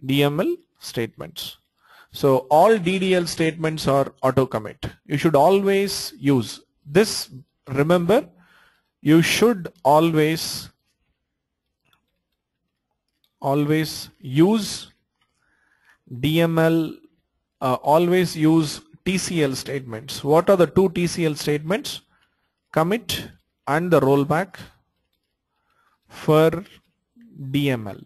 DML statements? So all DDL statements are auto commit. You should always use this. Remember, you should always always use DML, always use TCL statements. What are the two TCL statements? Commit and the rollback for DML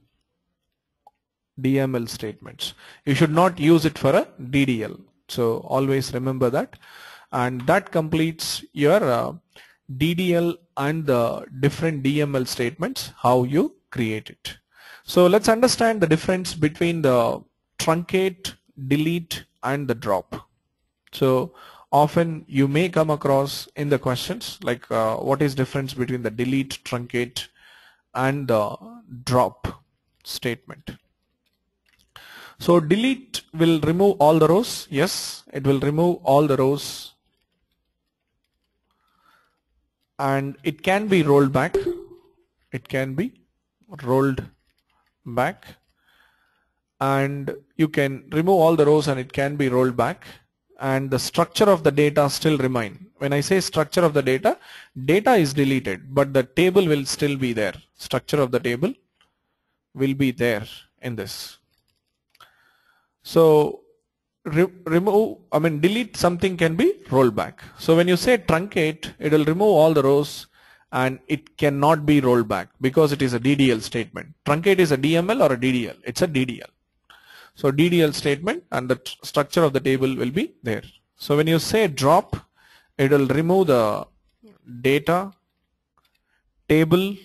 statements. You should not use it for a DDL. So always remember that, and that completes your DDL and the different DML statements, how you create it. So let's understand the difference between the truncate, delete and the drop. So often you may come across in the questions like what is difference between the delete, truncate and the drop statement. So delete will remove all the rows. Yes, it will remove all the rows, and it can be rolled back. It can be rolled back, and you can remove all the rows and it can be rolled back, and the structure of the data still remain. When I say structure of the data, data is deleted but the table will still be there. Structure of the table will be there in this. So delete something can be rolled back. So when you say truncate, it will remove all the rows and it cannot be rolled back because it is a DDL statement. Truncate is a DML or a DDL? It's a DDL. So DDL statement, and the structure of the table will be there. So when you say drop, it will remove the data, table,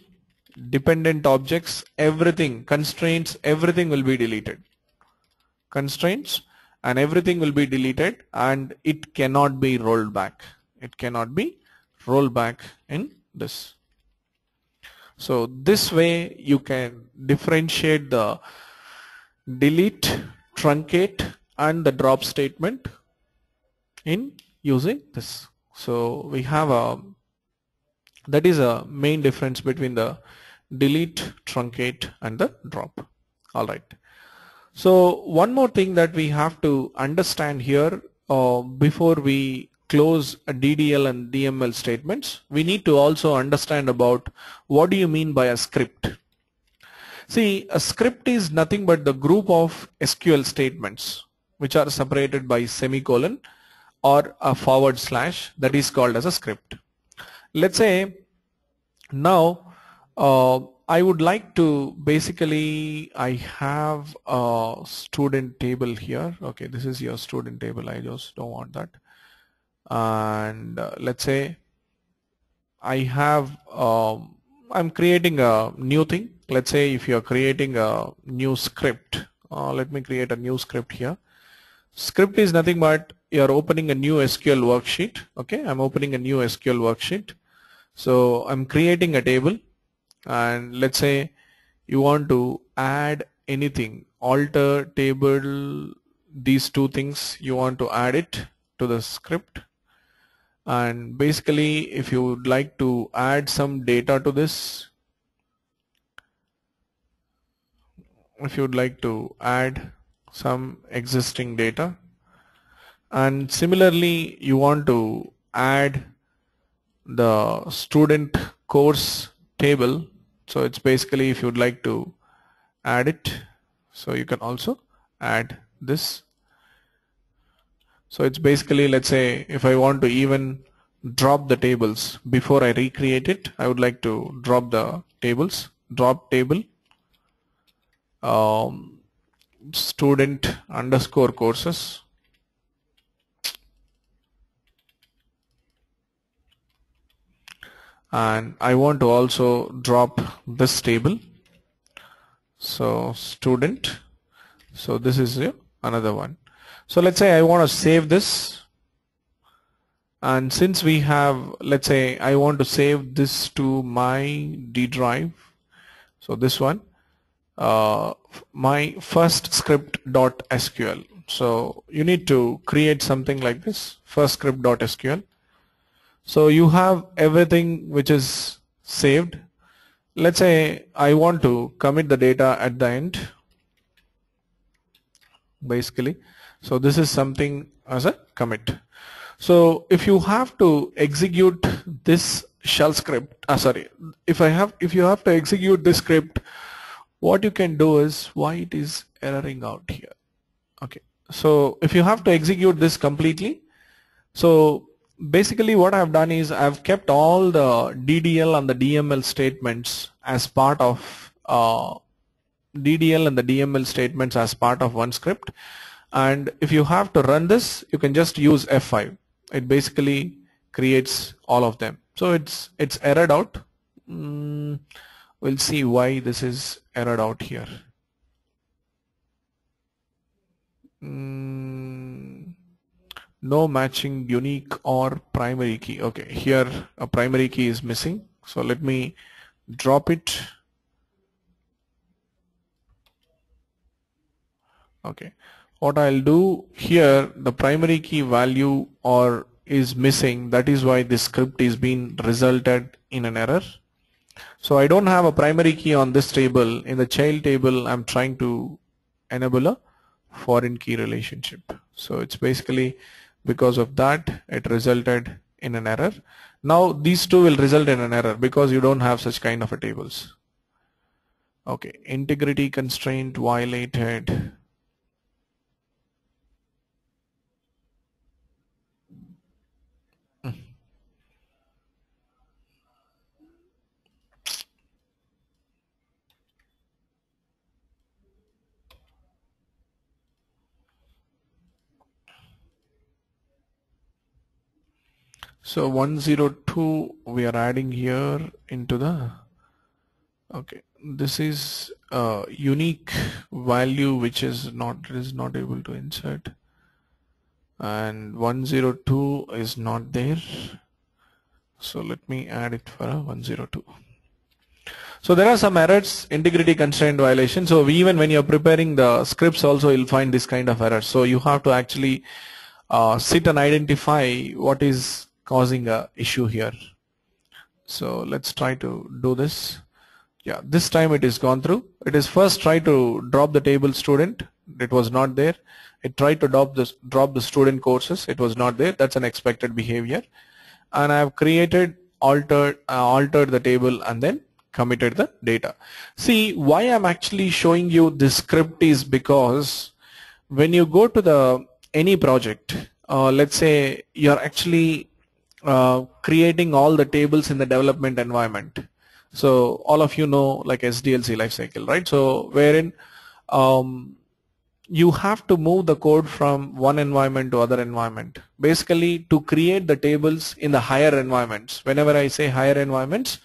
dependent objects, everything, constraints, everything will be deleted. Constraints and everything will be deleted, and it cannot be rolled back. It cannot be rolled back in this. So this way you can differentiate the delete, truncate and the drop statement in using this. So we have that is a main difference between the delete, truncate and the drop. All right. So one more thing that we have to understand here before we close a DDL and DML statements, we need to also understand about what do you mean by a script. See, a script is nothing but the group of SQL statements which are separated by semicolon or a forward slash, that is called as a script. Let's say now I would like to basically, I have a student table here. Okay, this is your student table. I just don't want that. And let's say I have, I'm creating a new thing. Let's say if you're creating a new script, let me create a new script here. Script is nothing but you're opening a new SQL worksheet. Okay, I'm opening a new SQL worksheet. So I'm creating a table, and let's say you want to add anything, alter table, these two things, you want to add it to the script. And basically if you would like to add some data to this, if you would like to add some existing data, and similarly you want to add the student course table, so it's basically if you would like to add it, so you can also add this. So it's basically, let's say if I want to even drop the tables before I recreate it, I would like to drop the tables, drop table student underscore courses, and I want to also drop this table, so student, so this is another one. So let's say I want to save this, and since we have, let's say I want to save this to my D drive, so this one, my first script.sql. So you need to create something like this, first script.sql. So you have everything which is saved. Let's say I want to commit the data at the end, basically. So this is something as a commit. So if you have to execute this shell script, if you have to execute this script what you can do is, why it is erroring out here. Okay, so if you have to execute this completely, so basically what I've done is I've kept all the DDL and the DML statements as part of DDL and the DML statements as part of one script, and if you have to run this, you can just use F5. It basically creates all of them. So it's errored out. We'll see why this is errored out here. No matching unique or primary key. Okay, here a primary key is missing, so let me drop it. Okay, what I'll do here, the primary key value or is missing, that is why this script is being resulted in an error. So I don't have a primary key on this table. In the child table, I'm trying to enable a foreign key relationship. So it's basically because of that it resulted in an error. Now these two will result in an error because you don't have such kind of a tables. Okay, integrity constraint violated. So 102 we are adding here into the, okay, this is a unique value which is not able to insert, and 102 is not there. So let me add it for a 102. So there are some errors, integrity constraint violation. So even when you're preparing the scripts also, you'll find this kind of errors. So you have to actually sit and identify what is causing a issue here. So let's try to do this. Yeah, this time it is gone through. It is first try to drop the table student. It was not there. It tried to drop the student courses. It was not there. That's an expected behavior. And I have created, altered the table and then committed the data. See, why I'm actually showing you this script is because when you go to any project, let's say you're actually creating all the tables in the development environment. So all of you know like SDLC lifecycle, right? So wherein you have to move the code from one environment to other environment. Basically to create the tables in the higher environments. Whenever I say higher environments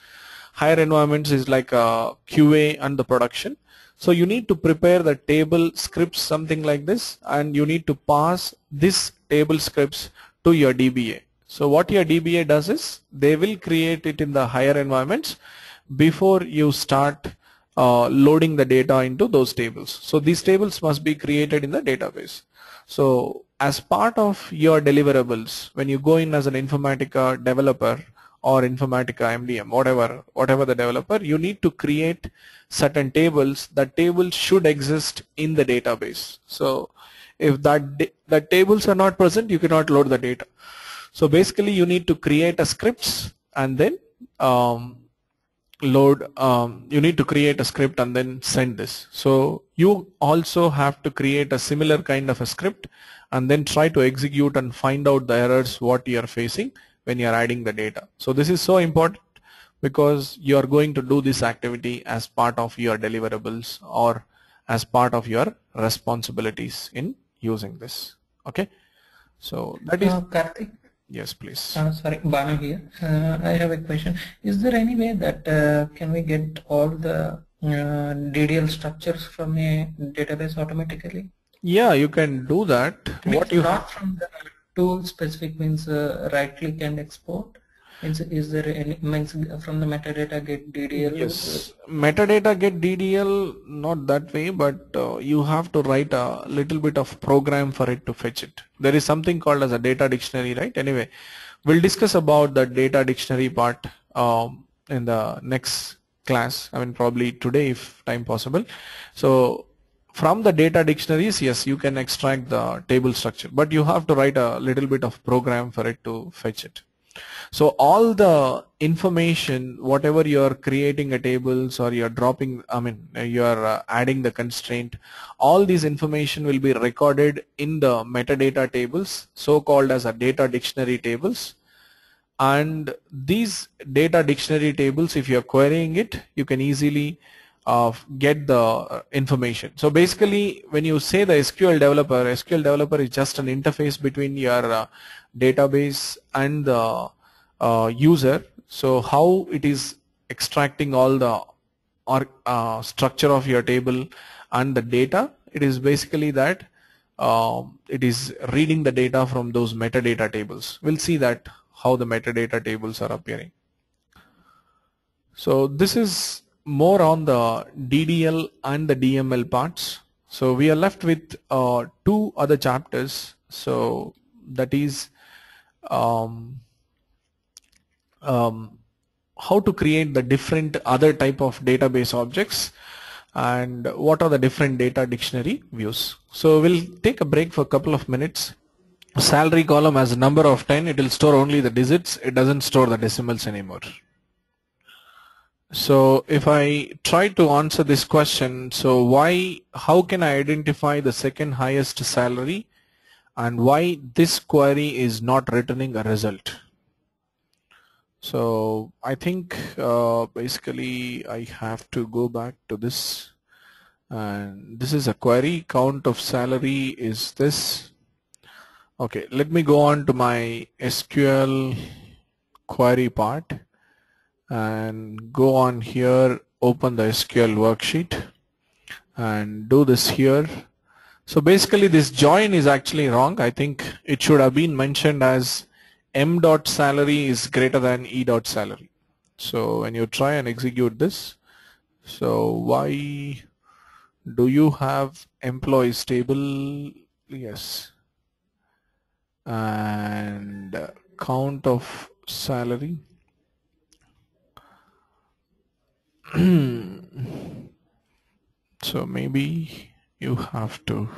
is like QA and the production. So you need to prepare the table scripts, something like this, and you need to pass this table scripts to your DBA. So what your DBA does is they will create it in the higher environments before you start loading the data into those tables. So these tables must be created in the database. So as part of your deliverables, when you go in as an Informatica developer or Informatica MDM, whatever the developer, you need to create certain tables. That tables should exist in the database. So if that tables are not present, you cannot load the data. So basically you need to create a scripts and then you need to create a script and then send this. So you also have to create a similar kind of a script and then try to execute and find out the errors what you are facing when you are adding the data. So this is so important because you are going to do this activity as part of your deliverables or as part of your responsibilities in using this. Okay, so that is Karthik. Yes, please. Sorry, Banu here. I have a question. Is there any way that can we get all the DDL structures from a database automatically? Yeah, you can do that. What you not from the tool specific means right click and export. Is there any means from the metadata get DDL? Yes, metadata get DDL, not that way, but you have to write a little bit of program for it to fetch it. There is something called as a data dictionary, right? Anyway, we'll discuss about the data dictionary part in the next class. I mean, probably today if time possible. So from the data dictionaries, yes, you can extract the table structure, but you have to write a little bit of program for it to fetch it. So all the information, whatever you're creating a tables or you're dropping, you're adding the constraint, all these information will be recorded in the metadata tables, so called as a data dictionary tables. And these data dictionary tables, if you're querying it, you can easily get the information. So basically, when you say the SQL developer is just an interface between your database and the user. So how it is extracting all the structure of your table and the data, it is basically that it is reading the data from those metadata tables. We'll see that how the metadata tables are appearing. So this is more on the DDL and the DML parts. So we are left with two other chapters. So that is how to create the different other type of database objects and what are the different data dictionary views. So we'll take a break for a couple of minutes. Salary column has a number of 10, it will store only the digits, it doesn't store the decimals anymore. So if I try to answer this question, so how can I identify the second highest salary and why this query is not returning a result? So I think basically I have to go back to this, and this is a query, count of salary is this. Okay, let me go on to my SQL query part and go on here, open the SQL worksheet and do this here. So basically this join is actually wrong. I think it should have been mentioned as m.salary is greater than e.salary. So when you try and execute this, so why do you have employees table? Yes. And count of salary. So maybe you have to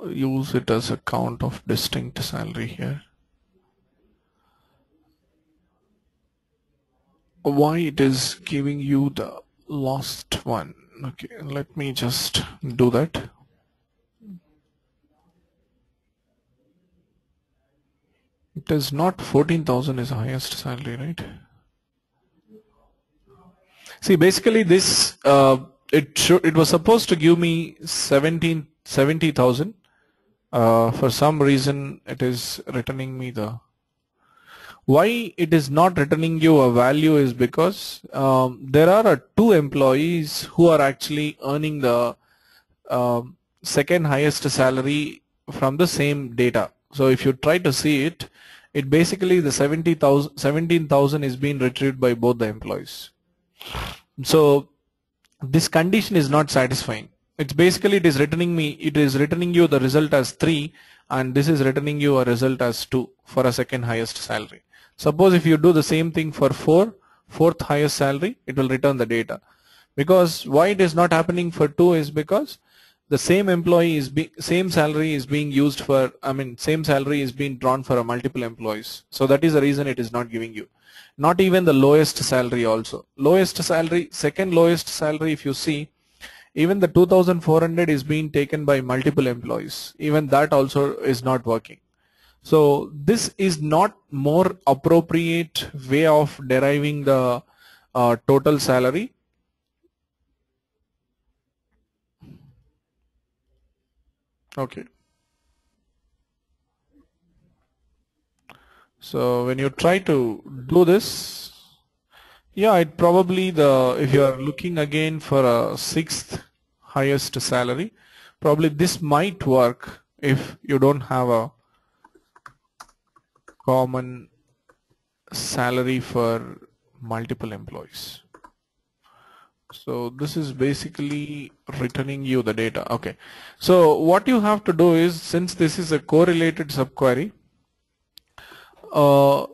use it as a count of distinct salary here. Why it is giving you the last one? Okay, let me just do that. It is not 14,000 is the highest salary, right? See, basically this it was supposed to give me 70,000. For some reason, it is returning me the. Why it is not returning you a value is because there are two employees who are actually earning the second highest salary from the same data. So if you try to see it, it basically the 17,000 is being retrieved by both the employees. So this condition is not satisfying. It's basically it is returning you the result as 3, and this is returning you a result as 2 for a second highest salary. Suppose if you do the same thing for fourth highest salary, it will return the data. Because why it is not happening for 2 is because the same employee is same salary is being used for, same salary is being drawn for a multiple employees. So that is the reason it is not giving you. Not even the lowest salary also. Lowest salary, second lowest salary, if you see, even the 2,400 is being taken by multiple employees. Even that also is not working. So this is not more appropriate way of deriving the total salary. Okay. So when you try to do this, yeah, it probably if you are looking again for a sixth highest salary, probably this might work if you don't have a common salary for multiple employees. So this is basically returning you the data. Okay. So what you have to do is, since this is a correlated subquery,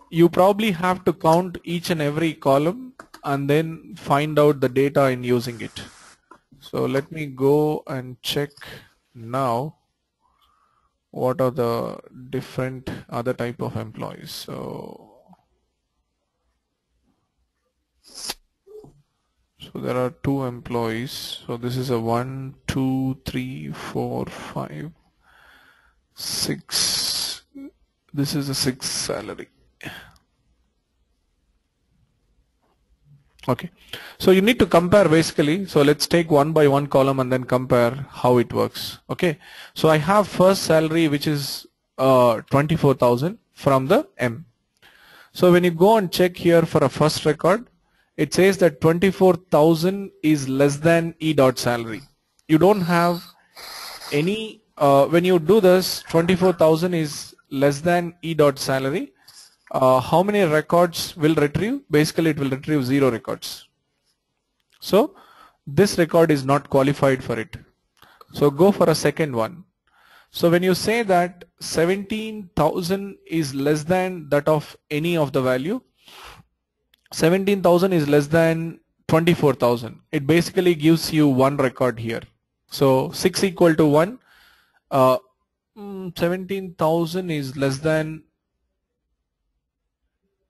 you probably have to count each and every column and then find out the data in using it. So let me go and check now what are the different other type of employees. So there are 2 employees. So this is a 1, 2, 3, 4, 5, 6. This is a 6 salary. Okay. So you need to compare basically. So let's take one by one column and then compare how it works. Okay. So I have first salary which is 24,000 from the M. So when you go and check here for a first record, it says that 24,000 is less than E dot salary. You don't have any, when you do this, 24,000 is less than E dot salary. How many records will retrieve? Basically it will retrieve 0 records. So this record is not qualified for it. So go for a second one. So when you say that 17,000 is less than that of any of the value, 17,000 is less than 24,000. It basically gives you 1 record here. So 6 equal to 1. 17,000 is less than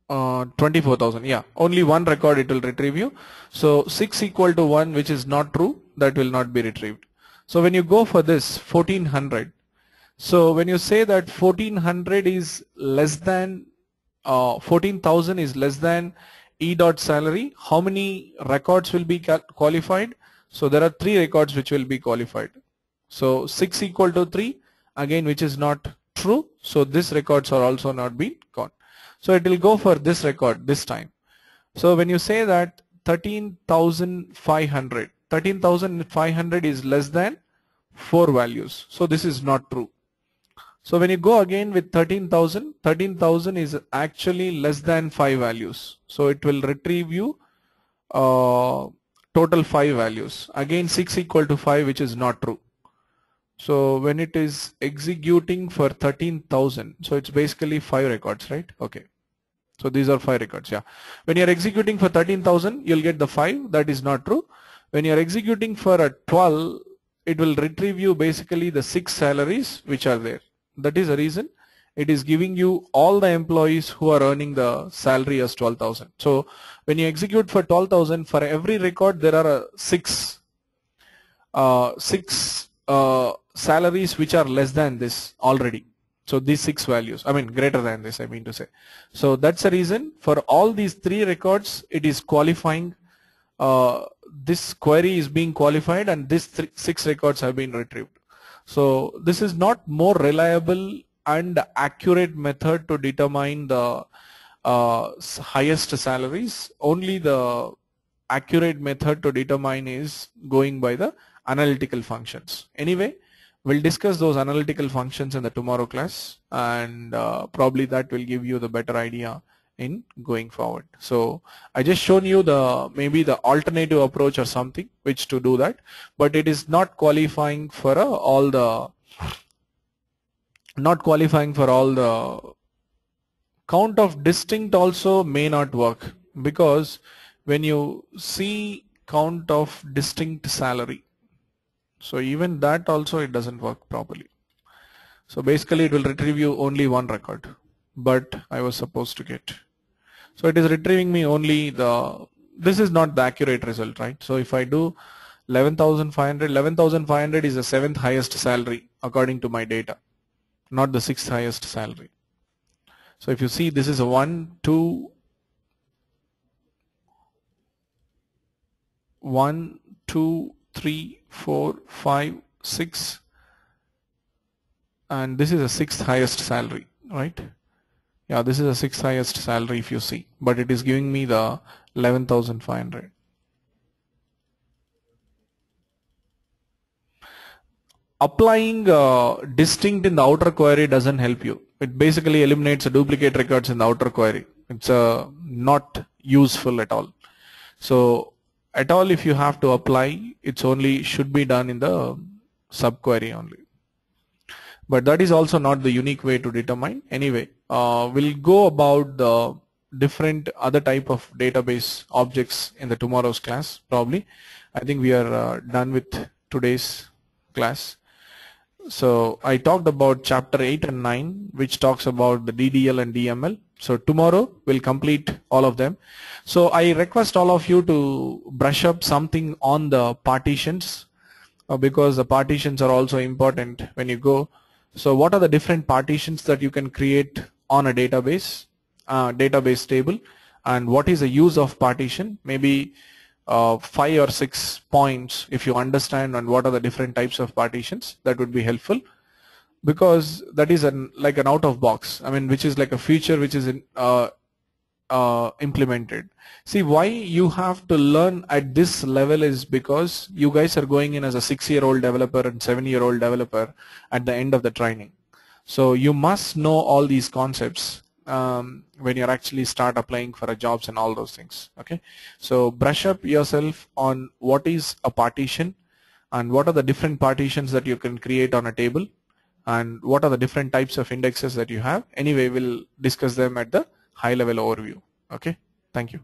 24,000. Yeah, only 1 record it will retrieve you. So 6 equal to 1, which is not true, that will not be retrieved. So when you go for this 1400, so when you say that 1400 is less than 14,000 is less than E dot salary, how many records will be qualified? So there are 3 records which will be qualified. So 6 equal to 3, again, which is not true. So these records are also not being gone. So it will go for this record this time. So when you say that 13,500, 13,500 is less than 4 values. So this is not true. So when you go again with 13,000, 13,000 is actually less than 5 values. So it will retrieve you total 5 values. Again 6 equal to 5, which is not true. So when it is executing for 13,000, so it's basically 5 records, right? Okay. So these are 5 records, yeah. When you're executing for 13,000, you'll get the 5. That is not true. When you're executing for a 12, it will retrieve you basically the 6 salaries which are there. That is the reason it is giving you all the employees who are earning the salary as 12,000. So when you execute for 12,000, for every record there are 6 salaries which are less than this already. So these 6 values, I mean greater than this, I mean to say. So that's the reason for all these 3 records it is qualifying. This query is being qualified and these 6 records have been retrieved. So this is not more reliable and accurate method to determine the highest salaries. Only the accurate method to determine is going by the analytical functions. Anyway, we'll discuss those analytical functions in the tomorrow class, and probably that will give you the better idea in going forward. So I just shown you the maybe the alternative approach or something which to do that, but it is not qualifying for all the count of distinct also may not work, because when you see count of distinct salary, so even that also it doesn't work properly. So basically it will retrieve you only 1 record, but I was supposed to get. So it is retrieving me only this is not the accurate result, right? So if I do 11,500, 11,500 is the 7th highest salary according to my data, not the 6th highest salary. So if you see, this is a 1, 2, 1, 2, 3, 4, 5, 6, and this is a 6th highest salary, right? Yeah, this is a 6th highest salary if you see, but it is giving me the 11,500. Applying distinct in the outer query doesn't help you. It basically eliminates the duplicate records in the outer query. It's not useful at all. So at all, if you have to apply, it's only should be done in the subquery only. But that is also not the unique way to determine. Anyway, we'll go about the different other type of database objects in the tomorrow's class probably. I think we are done with today's class. So I talked about chapter 8 and 9, which talks about the DDL and DML. So tomorrow we'll complete all of them. So I request all of you to brush up something on the partitions, because the partitions are also important when you go. So what are the different partitions that you can create on a database table, and what is the use of partition? Maybe 5 or 6 points if you understand on what are the different types of partitions. That would be helpful, because that is like an out of box, I mean, which is like a feature which is implemented. See, why you have to learn at this level is because you guys are going in as a 6-year-old developer and 7-year-old developer at the end of the training. So you must know all these concepts when you're actually start applying for a jobs and all those things. Okay, so brush up yourself on what is a partition and what are the different partitions that you can create on a table, and what are the different types of indexes that you have. Anyway, we'll discuss them at the high level overview. Okay, thank you.